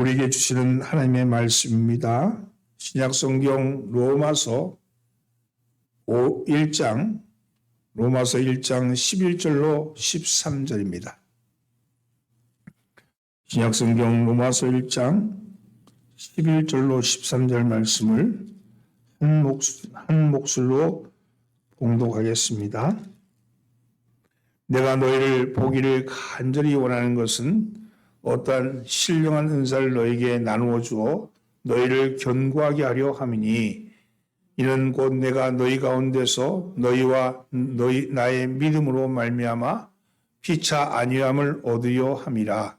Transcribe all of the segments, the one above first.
우리에게 주시는 하나님의 말씀입니다. 신약성경 로마서 1장 11절로 13절입니다. 신약성경 로마서 1장 11절로 13절 말씀을 한 목술로 봉독하겠습니다. 내가 너희를 보기를 간절히 원하는 것은 어떠한 신령한 은사를 너희에게 나누어 주어 너희를 견고하게 하려 함이니 이는 곧 내가 너희 가운데서 너희와 나의 믿음으로 말미암아 피차 안위함을 얻으려 함이라.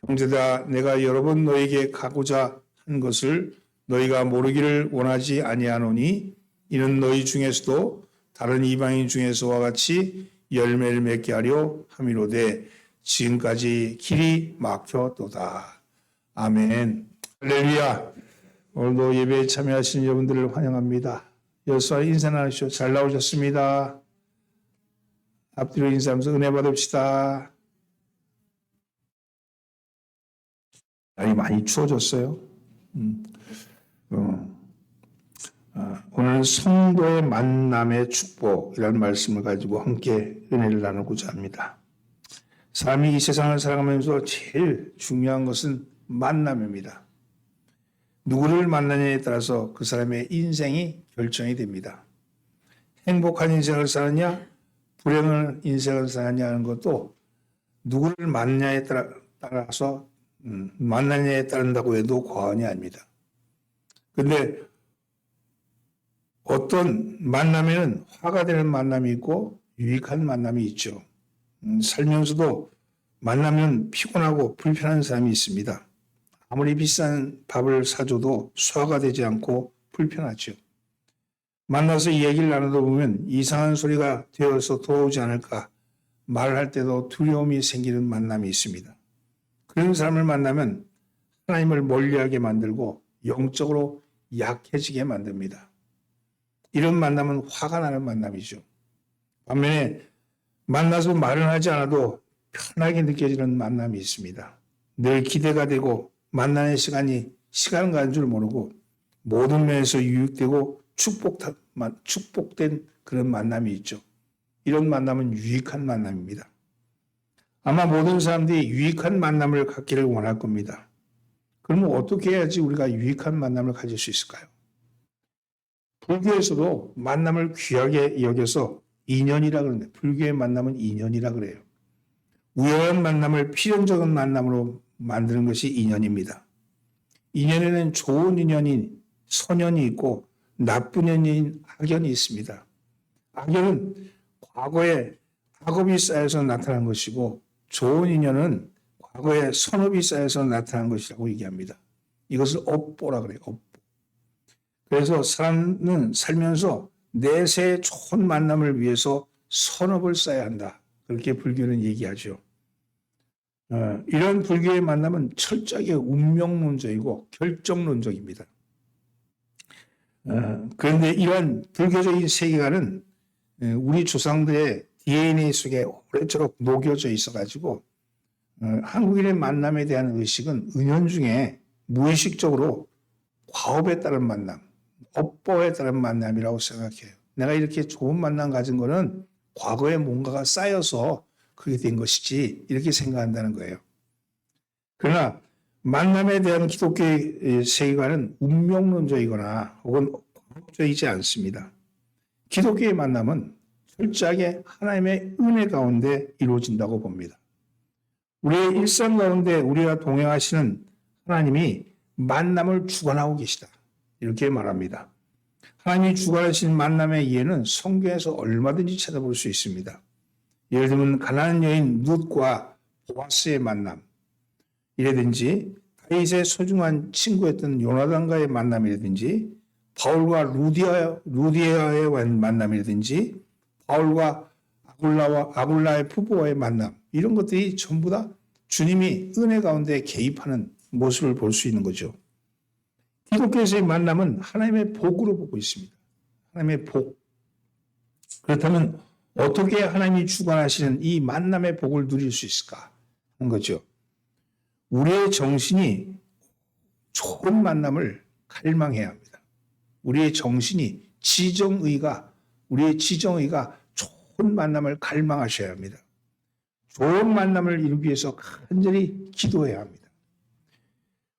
형제들아, 내가 여러 번 너희에게 가고자 한 것을 너희가 모르기를 원하지 아니하노니 이는 너희 중에서도 다른 이방인 중에서와 같이 열매를 맺게 하려 함이로되 지금까지 길이 막혔도다. 아멘. 할렐루야. 오늘도 예배에 참여하신 여러분들을 환영합니다. 여수와 인사 나누시오. 잘 나오셨습니다. 앞뒤로 인사하면서 은혜 받읍시다. 날이 많이 추워졌어요. 오늘 성도의 만남의 축복이라는 말씀을 가지고 함께 은혜를 나누고자 합니다. 사람이 이 세상을 살아가면서 제일 중요한 것은 만남입니다. 누구를 만나냐에 따라서 그 사람의 인생이 결정이 됩니다. 행복한 인생을 사느냐, 불행한 인생을 사느냐 하는 것도 누구를 만나냐에 따라서 만나냐에 따른다고 해도 과언이 아닙니다. 그런데 어떤 만남에는 화가 되는 만남이 있고 유익한 만남이 있죠. 살면서도 만나면 피곤하고 불편한 사람이 있습니다. 아무리 비싼 밥을 사줘도 소화가 되지 않고 불편하죠. 만나서 얘기를 나누다 보면 이상한 소리가 되어서 돌아오지 않을까 말할 때도 두려움이 생기는 만남이 있습니다. 그런 사람을 만나면 하나님을 멀리하게 만들고 영적으로 약해지게 만듭니다. 이런 만남은 화가 나는 만남이죠. 반면에 만나서 말은 하지 않아도 편하게 느껴지는 만남이 있습니다. 늘 기대가 되고 만나는 시간이 시간 가는 줄 모르고 모든 면에서 유익되고 축복된 그런 만남이 있죠. 이런 만남은 유익한 만남입니다. 아마 모든 사람들이 유익한 만남을 갖기를 원할 겁니다. 그러면 어떻게 해야지 우리가 유익한 만남을 가질 수 있을까요? 불교에서도 만남을 귀하게 여겨서 인연이라 그러는데 불교의 만남은 인연이라 그래요. 우연한 만남을 필연적인 만남으로 만드는 것이 인연입니다. 인연에는 좋은 인연인 선연이 있고 나쁜 인연인 악연이 있습니다. 악연은 과거에 악업이 쌓여서 나타난 것이고 좋은 인연은 과거에 선업이 쌓여서 나타난 것이라고 얘기합니다. 이것을 업보라 그래요. 업보. 그래서 사람은 살면서 내세의 좋은 만남을 위해서 선업을 쌓아야 한다. 그렇게 불교는 얘기하죠. 이런 불교의 만남은 철저하게 운명론적이고 결정론적입니다. 그런데 이러한 불교적인 세계관은 우리 조상들의 DNA 속에 오래도록 녹여져 있어가지고 한국인의 만남에 대한 의식은 은연중에 무의식적으로 과업에 따른 만남, 업보에 따른 만남이라고 생각해요. 내가 이렇게 좋은 만남 가진 거는 과거에 뭔가가 쌓여서 그게 된 것이지 이렇게 생각한다는 거예요. 그러나 만남에 대한 기독교의 세계관은 운명론적이거나 혹은 과학적이지 않습니다. 기독교의 만남은 철저하게 하나님의 은혜 가운데 이루어진다고 봅니다. 우리의 일상 가운데 우리와 동행하시는 하나님이 만남을 주관하고 계시다. 이렇게 말합니다. 하나님이 주관하신 만남의 이해는 성경에서 얼마든지 찾아볼 수 있습니다. 예를 들면 가나안 여인 룻과 보아스의 만남 이라든지 다윗의 소중한 친구였던 요나단과의 만남이라든지 바울과 루디아의 만남이라든지 바울과 아굴라의 부부와의 만남 이런 것들이 전부 다 주님이 은혜 가운데 개입하는 모습을 볼 수 있는 거죠. 기독교에서의 만남은 하나님의 복으로 보고 있습니다. 하나님의 복. 그렇다면 어떻게 하나님이 주관하시는 이 만남의 복을 누릴 수 있을까 하는 거죠. 우리의 정신이 좋은 만남을 갈망해야 합니다. 우리의 지정의가 좋은 만남을 갈망하셔야 합니다. 좋은 만남을 이루기 위해서 간절히 기도해야 합니다.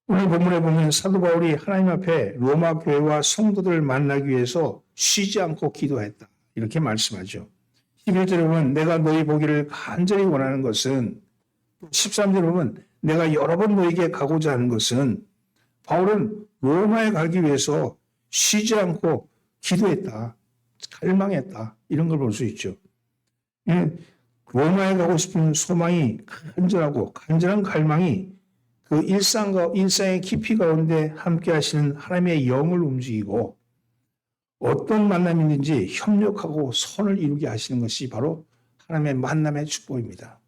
오늘 본문에 보면 사도 바울이 하나님 앞에 로마 교회와 성도들을 만나기 위해서 쉬지 않고 기도했다. 이렇게 말씀하죠. 11절에 보면 내가 너희 보기를 간절히 원하는 것은, 13절에 보면 내가 여러 번 너에게 가고자 하는 것은, 바울은 로마에 가기 위해서 쉬지 않고 기도했다. 갈망했다. 이런 걸 볼 수 있죠. 로마에 가고 싶은 소망이 간절한 갈망이 그 일상의 깊이 가운데 함께 하시는 하나님의 영을 움직이고 어떤 만남이든지 협력하고 선을 이루게 하시는 것이 바로 하나님의 만남의 축복입니다.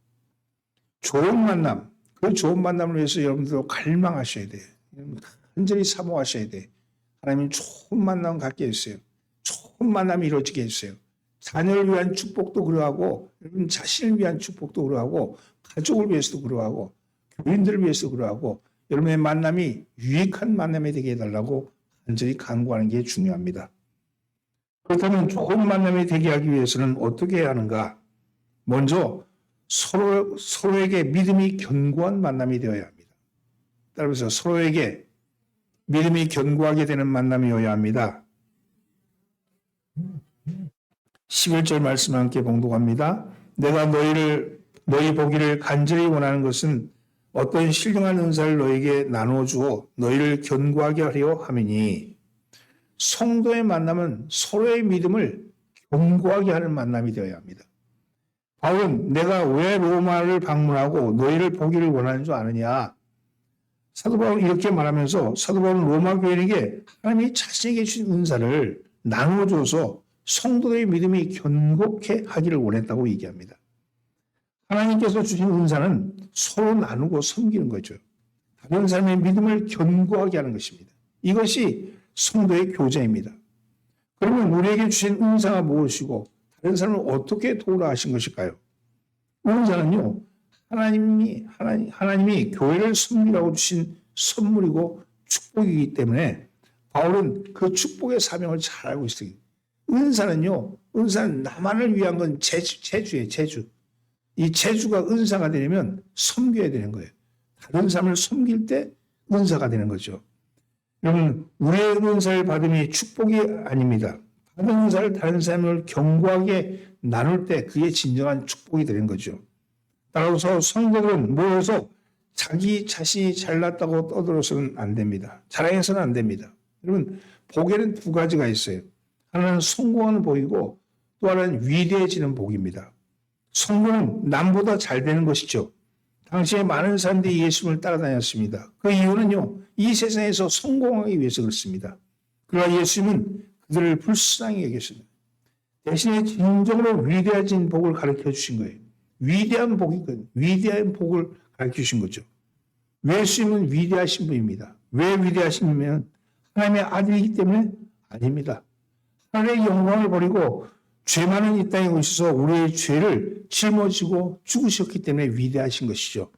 좋은 만남, 그 좋은 만남을 위해서 여러분들도 갈망하셔야 돼요. 간절히 사모하셔야 돼요. 하나님이 좋은 만남 갖게 해주세요. 좋은 만남이 이루어지게 해주세요. 자녀를 위한 축복도 그러하고, 여러분 자신을 위한 축복도 그러하고, 가족을 위해서도 그러하고, 교인들을 위해서도 그러하고, 여러분의 만남이 유익한 만남이 되게 해달라고 간절히 간구하는 게 중요합니다. 그렇다면 좋은 만남이 되게 하기 위해서는 어떻게 해야 하는가? 먼저 서로에게 믿음이 견고한 만남이 되어야 합니다. 따라서 서로에게 믿음이 견고하게 되는 만남이어야 합니다. 11절 말씀 함께 봉독합니다. 내가 너희 보기를 간절히 원하는 것은 어떤 신령한 은사를 너에게 나눠주어 너희를 견고하게 하려 함이니, 성도의 만남은 서로의 믿음을 견고하게 하는 만남이 되어야 합니다. 바울은 내가 왜 로마를 방문하고 너희를 보기를 원하는 줄 아느냐? 사도 바울은 이렇게 말하면서, 사도 바울은 로마 교인에게 하나님이 자신에게 주신 은사를 나눠줘서 성도의 믿음이 견고케 하기를 원했다고 얘기합니다. 하나님께서 주신 은사는 서로 나누고 섬기는 거죠. 다른 사람의 믿음을 견고하게 하는 것입니다. 이것이 성도의 교제입니다. 그러면 우리에게 주신 은사가 무엇이고 다른 사람을 어떻게 도우라 하신 것일까요? 은사는요, 하나님이 교회를 섬기라고 주신 선물이고 축복이기 때문에 바울은 그 축복의 사명을 잘 알고 있어요. 은사는 나만을 위한 건 제주예요, 제주. 이 제주가 은사가 되려면 섬겨야 되는 거예요. 다른 사람을 섬길 때 은사가 되는 거죠. 여러분, 우리의 은사를 받음이 축복이 아닙니다. 받은 은사를 다른 사람을 견고하게 나눌 때 그게 진정한 축복이 되는 거죠. 따라서 성도들은 모여서 자기 자신이 잘났다고 떠들어서는 안 됩니다. 자랑해서는 안 됩니다. 여러분, 복에는 두 가지가 있어요. 하나는 성공하는 복이고 또 하나는 위대해지는 복입니다. 성공은 남보다 잘 되는 것이죠. 당시에 많은 사람들이 예수님을 따라다녔습니다. 그 이유는요, 이 세상에서 성공하기 위해서 그렇습니다. 그러나 예수님은 그들을 불쌍히 여기셨습니다. 대신에 진정으로 위대해진 복을 가르쳐 주신 거예요. 위대한 복을 가르쳐 주신 거죠. 예수님은 위대하신 분입니다. 왜 위대하시냐면 하나님의 아들이기 때문에 아닙니다. 하나님의 영광을 버리고 죄 많은 이 땅에 오셔서 우리의 죄를 짊어지고 죽으셨기 때문에 위대하신 것이죠.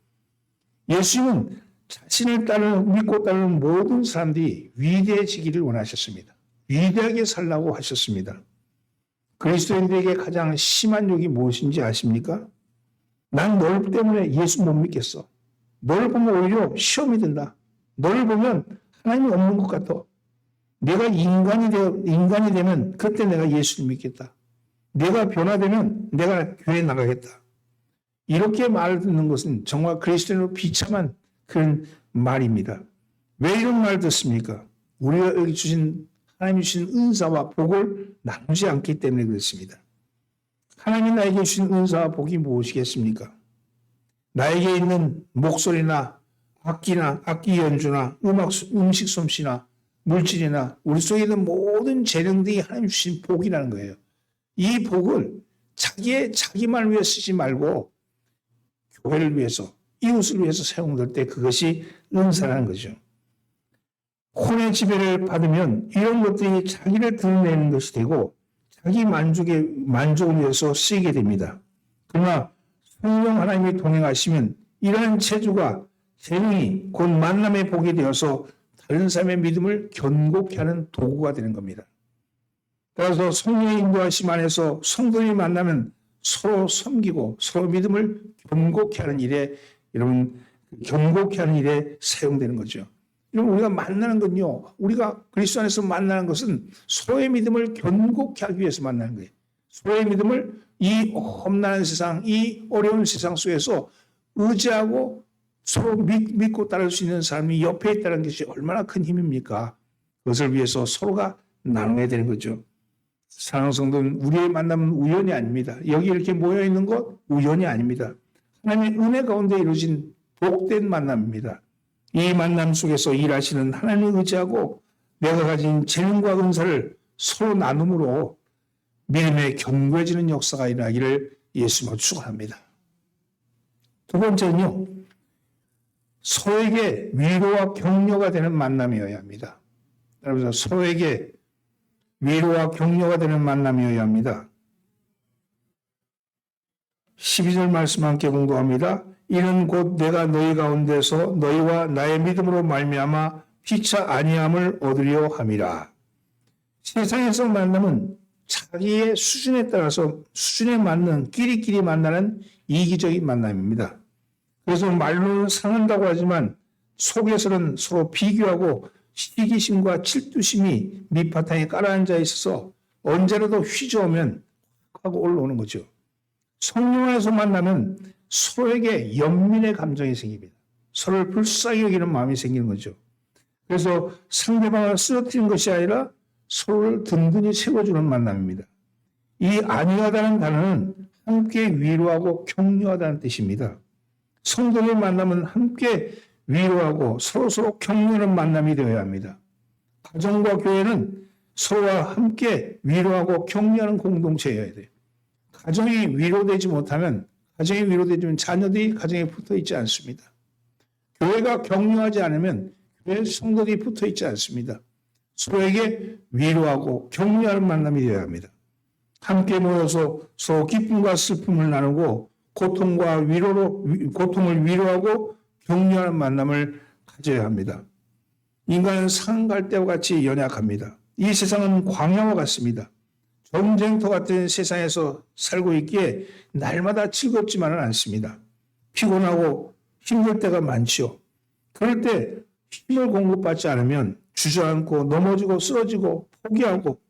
예수님은 자신을 믿고 따르는 모든 사람들이 위대해지기를 원하셨습니다. 위대하게 살라고 하셨습니다. 그리스도인들에게 가장 심한 욕이 무엇인지 아십니까? 난 널 때문에 예수 못 믿겠어. 너를 보면 오히려 시험이 든다. 너를 보면 하나님이 없는 것 같아. 내가 인간이 되면 그때 내가 예수를 믿겠다. 내가 변화되면 내가 교회에 나가겠다. 이렇게 말을 듣는 것은 정말 그리스도인으로 비참한 그런 말입니다. 왜 이런 말을 듣습니까? 우리가 여기 하나님이 주신 은사와 복을 나누지 않기 때문에 그렇습니다. 하나님이 나에게 주신 은사와 복이 무엇이겠습니까? 나에게 있는 목소리나 악기 연주나 음식 솜씨나 물질이나 우리 속에 있는 모든 재능들이 하나님 주신 복이라는 거예요. 이 복을 자기만 위해 쓰지 말고 교회를 위해서, 이웃을 위해서 사용될 때 그것이 은사라는 거죠. 혼의 지배를 받으면 이런 것들이 자기를 드러내는 것이 되고 자기 만족을 위해서 쓰이게 됩니다. 그러나 성령 하나님이 동행하시면 이러한 재능이 곧 만남의 복이 되어서 다른 사람의 믿음을 견고케 하는 도구가 되는 겁니다. 따라서 성령의 인도하심 안에서 성도들이 만나면 서로 섬기고 서로 믿음을 견고케 하는 일에, 여러분, 견고케 하는 일에 사용되는 거죠. 여러분, 우리가 만나는 건요, 우리가 그리스도 안에서 만나는 것은 서로의 믿음을 견고케 하기 위해서 만나는 거예요. 서로의 믿음을 이 험난한 세상, 이 어려운 세상 속에서 의지하고 서로 믿고 따를 수 있는 사람이 옆에 있다는 것이 얼마나 큰 힘입니까? 그것을 위해서 서로가 나눠야 되는 거죠. 사랑하는 성도는, 우리의 만남은 우연이 아닙니다. 여기 이렇게 모여 있는 것 우연이 아닙니다. 하나님의 은혜 가운데 이루어진 복된 만남입니다. 이 만남 속에서 일하시는 하나님을 의지하고 내가 가진 재능과 은사를 서로 나눔으로 믿음에 견고해지는 역사가 일어나기를 예수님으로 축원합니다. 두 번째는요, 서로에게 위로와 격려가 되는 만남이어야 합니다. 여러분, 서로에게 위로와 격려가 되는 만남이어야 합니다. 12절 말씀 함께 공부합니다. 이는 곧 내가 너희 가운데서 너희와 나의 믿음으로 말미암아 피차 아니함을 얻으려 함이라. 세상에서 만남은 자기의 수준에 따라서 수준에 맞는 끼리끼리 만나는 이기적인 만남입니다. 그래서 말로는 상한다고 하지만 속에서는 서로 비교하고 시기심과 질투심이 밑바탕에 깔아앉아 있어서 언제라도 휘저으면 하고 올라오는 거죠. 성령 안에서 만나면 서로에게 연민의 감정이 생깁니다. 서로를 불쌍히 여기는 마음이 생기는 거죠. 그래서 상대방을 쓰러뜨리는 것이 아니라 서로를 든든히 세워주는 만남입니다. 이 안위하다는 단어는 함께 위로하고 격려하다는 뜻입니다. 성도를 만나면 함께 위로하고 서로 격려하는 만남이 되어야 합니다. 가정과 교회는 서로와 함께 위로하고 격려하는 공동체여야 돼요. 가정이 위로되지 못하면, 자녀들이 가정에 붙어 있지 않습니다. 교회가 격려하지 않으면 교회 성도들이 붙어 있지 않습니다. 서로에게 위로하고 격려하는 만남이 되어야 합니다. 함께 모여서 서로 기쁨과 슬픔을 나누고 고통을 위로하고 격려하는 만남을 가져야 합니다. 인간은 상갈대와 같이 연약합니다. 이 세상은 광야와 같습니다. 전쟁터 같은 세상에서 살고 있기에 날마다 즐겁지만은 않습니다. 피곤하고 힘들 때가 많지요. 그럴 때 힘을 공급받지 않으면 주저앉고 넘어지고 쓰러지고 포기하고,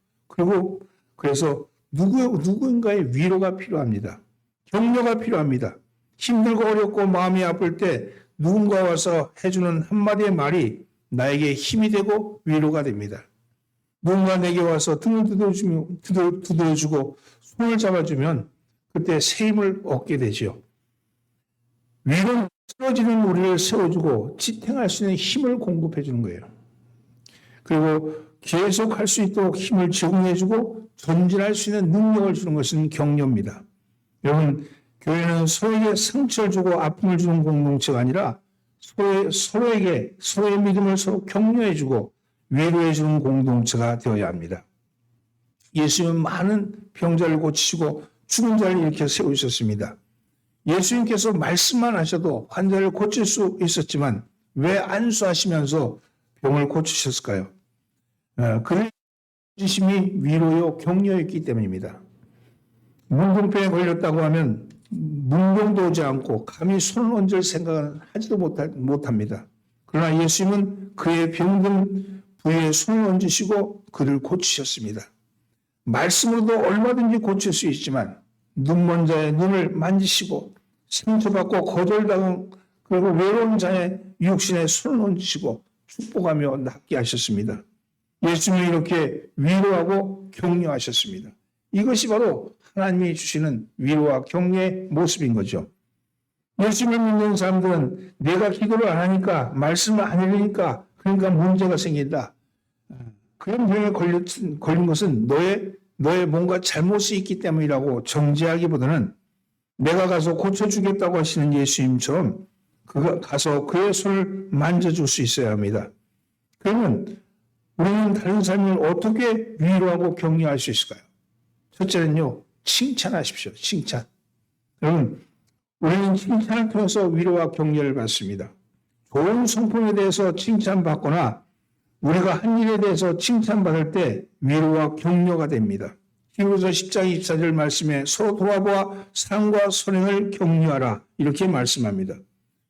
그래서 누군가의 위로가 필요합니다. 격려가 필요합니다. 힘들고 어렵고 마음이 아플 때 누군가 와서 해주는 한마디의 말이 나에게 힘이 되고 위로가 됩니다. 누군가 내게 와서 등을 두드려주고 손을 잡아주면 그때 새 힘을 얻게 되죠. 위로는 쓰러지는 우리를 세워주고 지탱할 수 있는 힘을 공급해 주는 거예요. 그리고 계속 할 수 있도록 힘을 제공해주고 전진할 수 있는 능력을 주는 것은 격려입니다. 여러분, 교회는 서로에게 상처를 주고 아픔을 주는 공동체가 아니라 서로의 믿음을 서로 격려해주고 위로해주는 공동체가 되어야 합니다. 예수님은 많은 병자를 고치시고 죽은 자를 일으켜 세우셨습니다. 예수님께서 말씀만 하셔도 환자를 고칠 수 있었지만 왜 안수하시면서 병을 고치셨을까요? 그의 지심이 위로요 격려였기 때문입니다. 문둥병에 걸렸다고 하면 문병도 오지 않고 감히 손을 얹을 생각은 하지도 못합니다. 그러나 예수님은 그의 병든 부위에 손을 얹으시고 그를 고치셨습니다. 말씀으로도 얼마든지 고칠 수 있지만 눈먼 자의 눈을 만지시고 상처받고 거절당한 그리고 외로운 자의 육신에 손을 얹으시고 축복하며 낫게 하셨습니다. 예수님이 이렇게 위로하고 격려하셨습니다. 이것이 바로 하나님이 주시는 위로와 격려의 모습인 거죠. 예수님을 믿는 사람들은 내가 기도를 안 하니까, 말씀을 안 읽으니까 그러니까 문제가 생긴다. 그런 병에 걸린 것은 너의 뭔가 잘못이 있기 때문이라고 정죄하기보다는 내가 가서 고쳐주겠다고 하시는 예수님처럼 그가 가서 그의 손을 만져줄 수 있어야 합니다. 그러면 우리는 다른 사람을 어떻게 위로하고 격려할 수 있을까요? 첫째는요, 칭찬하십시오. 칭찬. 여러분, 우리는 칭찬을 통해서 위로와 격려를 받습니다. 좋은 성품에 대해서 칭찬받거나 우리가 한 일에 대해서 칭찬받을 때 위로와 격려가 됩니다. 히브리서 10장 24절 말씀에 서로 돌아보아 사랑과 선행을 격려하라 이렇게 말씀합니다.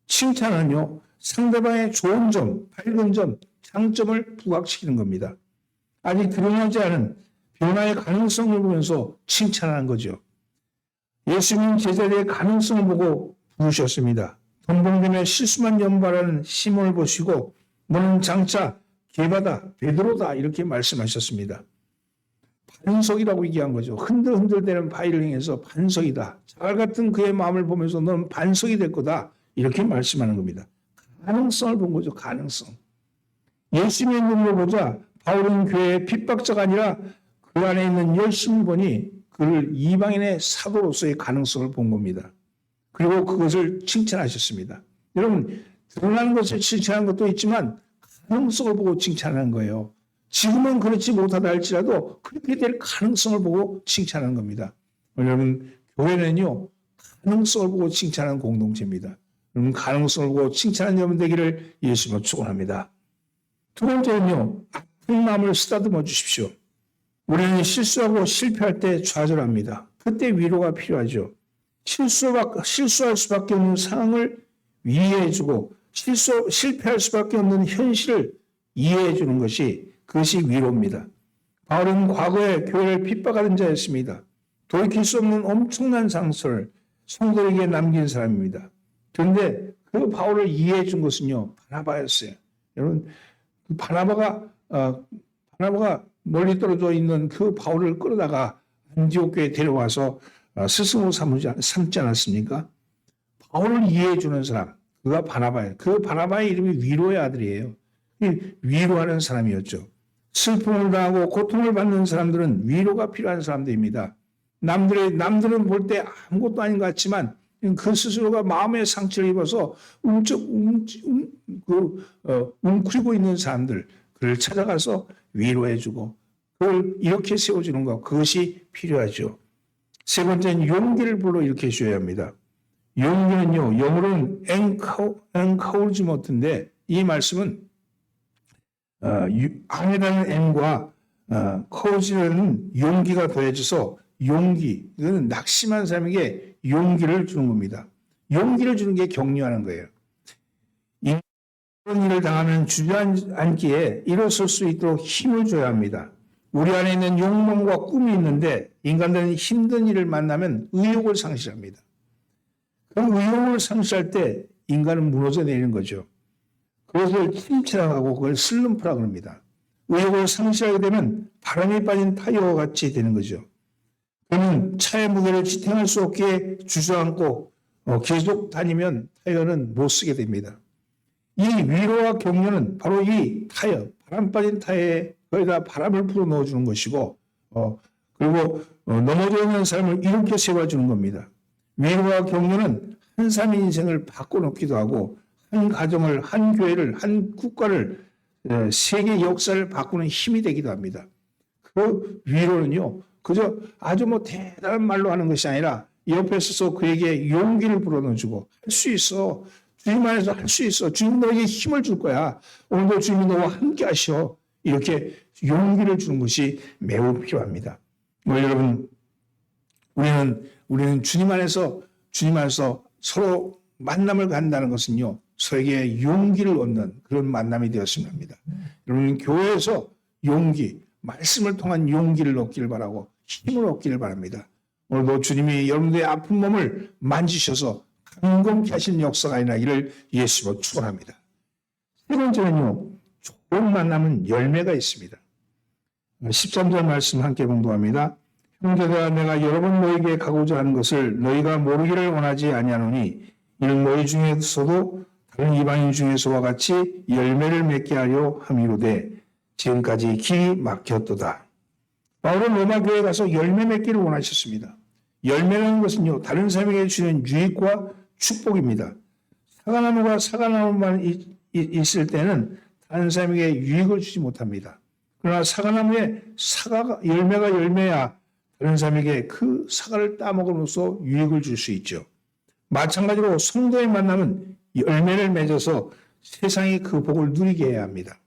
칭찬은요, 상대방의 좋은 점, 밝은 점, 장점을 부각시키는 겁니다. 아직 드러나지 않은 변화의 가능성을 보면서 칭찬하는 거죠. 예수님 제자들의 가능성을 보고 부르셨습니다. 덤벙대며 실수만 연발하는 시몬을 보시고 너는 장차 게바다, 베드로다 이렇게 말씀하셨습니다. 반석이라고 얘기한 거죠. 흔들흔들대는 바위를 향해서 반석이다. 자갈 같은 그의 마음을 보면서 너는 반석이 될 거다. 이렇게 말씀하는 겁니다. 가능성을 본 거죠. 가능성. 예수님의 눈으로 보자 바울은 교회의 핍박자가 아니라 그 안에 있는 열심을 보니 그를 이방인의 사도로서의 가능성을 본 겁니다. 그리고 그것을 칭찬하셨습니다. 여러분, 드러나는 것을 칭찬하는 것도 있지만 가능성을 보고 칭찬하는 거예요. 지금은 그렇지 못하다 할지라도 그렇게 될 가능성을 보고 칭찬하는 겁니다. 여러분, 교회는요, 가능성을 보고 칭찬하는 공동체입니다. 여러분, 가능성을 보고 칭찬하는 여러분 되기를 예수님으로 축원합니다. 두 번째는요, 아픈 마음을 쓰다듬어 주십시오. 우리는 실수하고 실패할 때 좌절합니다. 그때 위로가 필요하죠. 실수할 수밖에 없는 상황을 이해해주고 실패할 수밖에 없는 현실을 이해해주는 것이 그것이 위로입니다. 바울은 과거에 교회를 핍박하던 자였습니다. 돌이킬 수 없는 엄청난 상처를 성도에게 남긴 사람입니다. 그런데 그 바울을 이해해준 것은요, 바나바였어요. 여러분, 바나바가 멀리 떨어져 있는 그 바울을 끌어다가 안디옥 교회에 데려와서 스승으로 삼지 않았습니까? 바울을 이해해주는 사람, 그가 바나바예요. 그 바나바의 이름이 위로의 아들이에요. 위로하는 사람이었죠. 슬픔을 당하고 고통을 받는 사람들은 위로가 필요한 사람들입니다. 남들은 볼 때 아무것도 아닌 것 같지만 그 스스로가 마음의 상처를 입어서 웅크리고 있는 사람들, 그를 찾아가서 위로해주고 그걸 이렇게 세워주는 것, 그것이 필요하죠. 세 번째는 용기를 불러일으켜 주셔야 합니다. 용기는요, 영어로는 encouragement인데 이 말씀은 안이라는 N과 courage라는 용기가 더해져서 용기, 이거는 낙심한 사람에게 용기를 주는 겁니다. 용기를 주는 게 격려하는 거예요. 이런 일을 당하면 주저앉기에 일어설 수 있도록 힘을 줘야 합니다. 우리 안에 있는 욕망과 꿈이 있는데 인간들은 힘든 일을 만나면 의욕을 상실합니다. 그 의욕을 상실할 때 인간은 무너져 내리는 거죠. 그것을 침체하고 그걸 슬럼프라고 합니다. 의욕을 상실하게 되면 바람이 빠진 타이어와 같이 되는 거죠. 그러면 차의 무게를 지탱할 수 없게 주저앉고 계속 다니면 타이어는 못 쓰게 됩니다. 이 위로와 격려는 바로 이 타이어, 바람 빠진 타이어에 거기다 바람을 불어 넣어주는 것이고 그리고 넘어져 있는 사람을 이렇게 세워주는 겁니다. 위로와 격려는 한 사람의 인생을 바꿔놓기도 하고 한 가정을, 한 교회를, 한 국가를, 세계 역사를 바꾸는 힘이 되기도 합니다. 그 위로는요, 그저 아주 대단한 말로 하는 것이 아니라 옆에 서서 그에게 용기를 불어넣어주고 할 수 있어. 주님 안에서 할 수 있어. 주님 너에게 힘을 줄 거야. 오늘도 주님이 너와 함께 하셔. 이렇게 용기를 주는 것이 매우 필요합니다. 여러분, 우리는 주님 안에서 서로 만남을 갖는다는 것은요, 서로에게 용기를 얻는 그런 만남이 되었으면 합니다. 여러분, 교회에서 용기, 말씀을 통한 용기를 얻기를 바라고 힘을 얻기를 바랍니다. 오늘도 주님이 여러분들의 아픈 몸을 만지셔서 강건케 하시는 역사가 일어나기를 예수로 축원합니다. 세 번째는요, 좋은 만남은 열매가 있습니다. 13절 말씀 함께 봉독합니다. 형제들아, 내가 여러 번 너희에게 가고자 하는 것을 너희가 모르기를 원하지 아니하노니 이는 너희 중에서도 다른 이방인 중에서와 같이 열매를 맺게 하려 함이로되 지금까지 길이 막혔도다. 바울은 로마 교회에 가서 열매 맺기를 원하셨습니다. 열매라는 것은요, 다른 사람에게 주는 유익과 축복입니다. 사과나무가 사과나무만 있을 때는 다른 사람에게 유익을 주지 못합니다. 그러나 사과나무에 열매가 열매야 다른 사람에게 그 사과를 따먹음으로써 유익을 줄 수 있죠. 마찬가지로 성도의 만남은 열매를 맺어서 세상이 그 복을 누리게 해야 합니다.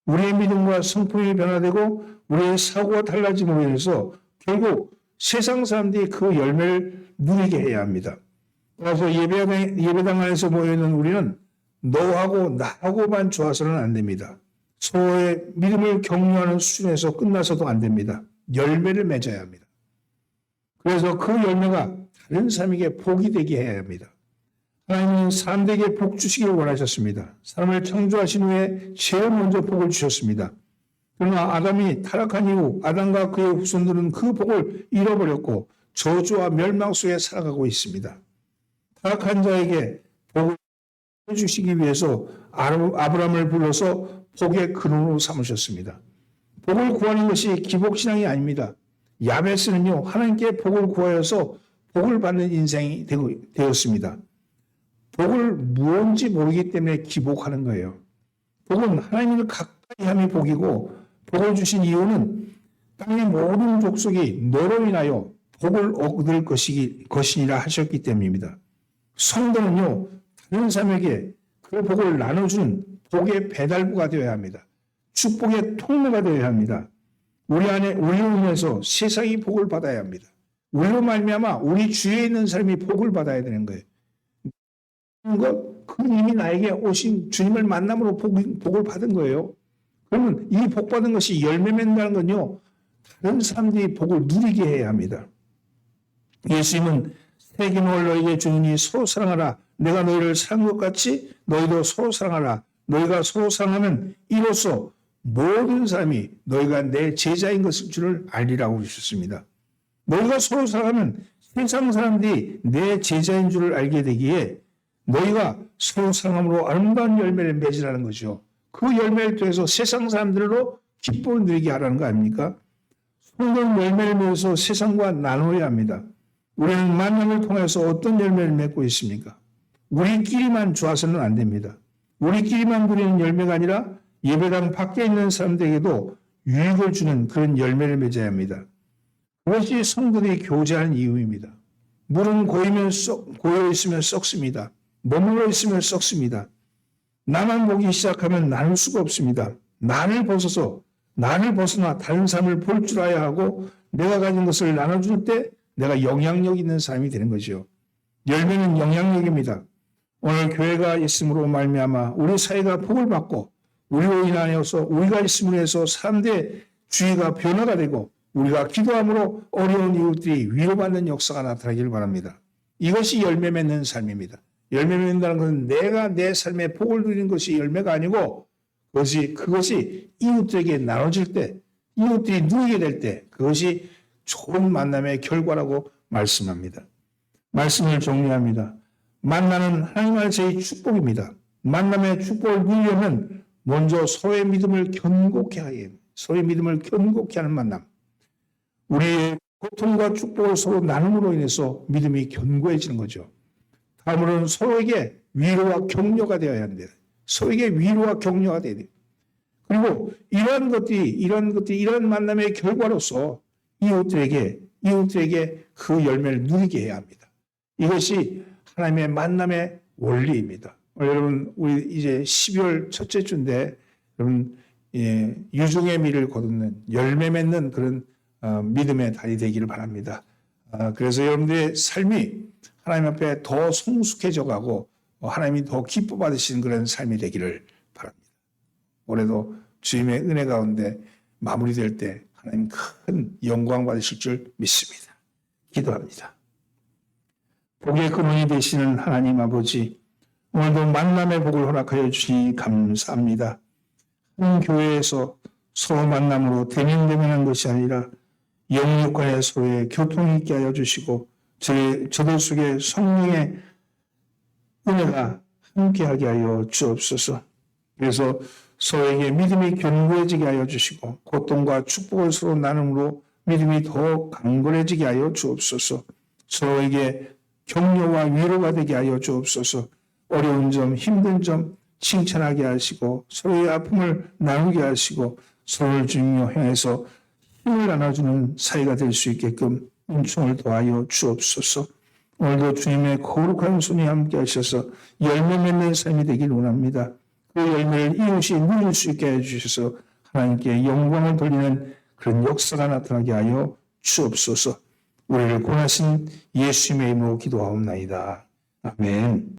우리의 믿음과 성품이 변화되고 우리의 사고가 달라짐으로 인해서 결국 세상 사람들이 그 열매를 누리게 해야 합니다. 그래서 예배당 안에서 모여있는 우리는 너하고 나하고만 좋아서는 안 됩니다. 서로의 믿음을 격려하는 수준에서 끝나서도 안 됩니다. 열매를 맺어야 합니다. 그래서 그 열매가 다른 사람에게 복이 되게 해야 합니다. 하나님은 사람들에게 복 주시기를 원하셨습니다. 사람을 창조하신 후에 제일 먼저 복을 주셨습니다. 그러나 아담이 타락한 이후 아담과 그의 후손들은 그 복을 잃어버렸고 저주와 멸망 속에 살아가고 있습니다. 타락한 자에게 복을 주시기 위해서 아브라함을 불러서 복의 근원으로 삼으셨습니다. 복을 구하는 것이 기복신앙이 아닙니다. 야베스는요, 하나님께 복을 구하여서 복을 받는 인생이 되었습니다. 복을 무언지 모르기 때문에 기복하는 거예요. 복은 하나님을 가까이 함이 복이고, 복을 주신 이유는 땅의 모든 족속이 너로 인하여 복을 얻을 것이니라 하셨기 때문입니다. 성도는요, 다른 사람에게 그 복을 나눠주는 복의 배달부가 되어야 합니다. 축복의 통로가 되어야 합니다. 우리로 인해서 세상이 복을 받아야 합니다. 우리로 말미암아 우리 주위에 있는 사람이 복을 받아야 되는 거예요. 그 이미 나에게 오신 주님을 만남으로 복을 받은 거예요. 그러면 이 복 받은 것이 열매 맺는다는 건요, 다른 사람들이 복을 누리게 해야 합니다. 예수님은 세계 올 너에게 주니 서로 사랑하라. 내가 너희를 사랑한 것 같이 너희도 서로 사랑하라. 너희가 서로 사랑하면 이로써 모든 사람이 너희가 내 제자인 것을 줄을 알리라고 주셨습니다. 너희가 서로 사랑하면 세상 사람들이 내 제자인 줄을 알게 되기에 너희가 서로 사랑함으로 아름다운 열매를 맺으라는 거죠. 그 열매를 통해서 세상 사람들로 기쁨을 누리게 하라는 거 아닙니까? 성공 열매를 맺어서 세상과 나눠야 합니다. 우리는 만남을 통해서 어떤 열매를 맺고 있습니까? 우리끼리만 좋아서는 안 됩니다. 우리끼리만 누리는 열매가 아니라 예배당 밖에 있는 사람들에게도 유익을 주는 그런 열매를 맺어야 합니다. 그것이 성도들이 교제하는 이유입니다. 물은 고여 있으면 썩습니다. 머물러 있으면 썩습니다. 나만 보기 시작하면 나눌 수가 없습니다. 나를 벗어나 다른 사람을 볼 줄 알아야 하고 내가 가진 것을 나눠줄 때 내가 영향력 있는 사람이 되는 거죠. 열매는 영향력입니다. 오늘 교회가 있음으로 말미암아 우리 사회가 복을 받고 우리로 인하여서 우리가 있음으로 해서 사람들의 주의가 변화가 되고 우리가 기도함으로 어려운 이웃들이 위로받는 역사가 나타나기를 바랍니다. 이것이 열매 맺는 삶입니다. 열매 맺는다는 것은 내가 내 삶에 복을 누리는 것이 열매가 아니고 그것이 이웃들에게 나눠질 때 이웃들이 누리게 될 때 그것이 좋은 만남의 결과라고 말씀합니다. 말씀을 정리합니다. 만나는 하나님 안에서의 축복입니다. 만남의 축복을 누리려면 먼저 서로의 믿음을 견고케 하는 만남. 우리의 고통과 축복을 서로 나눔으로 인해서 믿음이 견고해지는 거죠. 다음으로는 서로에게 위로와 격려가 되어야 합니다. 서로에게 위로와 격려가 되어야 돼요. 그리고 이런 만남의 결과로서 이웃들에게 그 열매를 누리게 해야 합니다. 이것이 하나님의 만남의 원리입니다. 여러분, 우리 이제 12월 첫째 주인데, 여러분, 유종의 미를 거두는 열매 맺는 그런 믿음의 달이 되기를 바랍니다. 그래서 여러분들의 삶이 하나님 앞에 더 성숙해져 가고 하나님이 더 기뻐 받으시는 그런 삶이 되기를 바랍니다. 올해도 주님의 은혜 가운데 마무리될 때 하나님 큰 영광 받으실 줄 믿습니다. 기도합니다. 복의 근원이 되시는 하나님 아버지, 오늘도 만남의 복을 허락하여 주시니 감사합니다. 한 교회에서 서로 만남으로 대면대면한 것이 아니라 영육 간의 서로의 교통이 있게 하여 주시고 저들 속에 성령의 은혜가 함께하게 하여 주옵소서. 그래서 서로에게 믿음이 견고해지게 하여 주시고 고통과 축복을 서로 나눔으로 믿음이 더 강건해지게 하여 주옵소서. 서로에게 격려와 위로가 되게 하여 주옵소서. 어려운 점, 힘든 점 칭찬하게 하시고 서로의 아픔을 나누게 하시고 서로를 주님으로 향해서 힘을 나눠주는 사이가 될 수 있게끔 은총을 더하여 주옵소서. 오늘도 주님의 거룩한 손이 함께 하셔서 열매 맺는 삶이 되길 원합니다. 그 열매를 이웃이 누릴 수 있게 해주셔서 하나님께 영광을 돌리는 그런 역사가 나타나게 하여 주옵소서. 우리를 구원하신 예수님의 이름으로 기도하옵나이다. 아멘.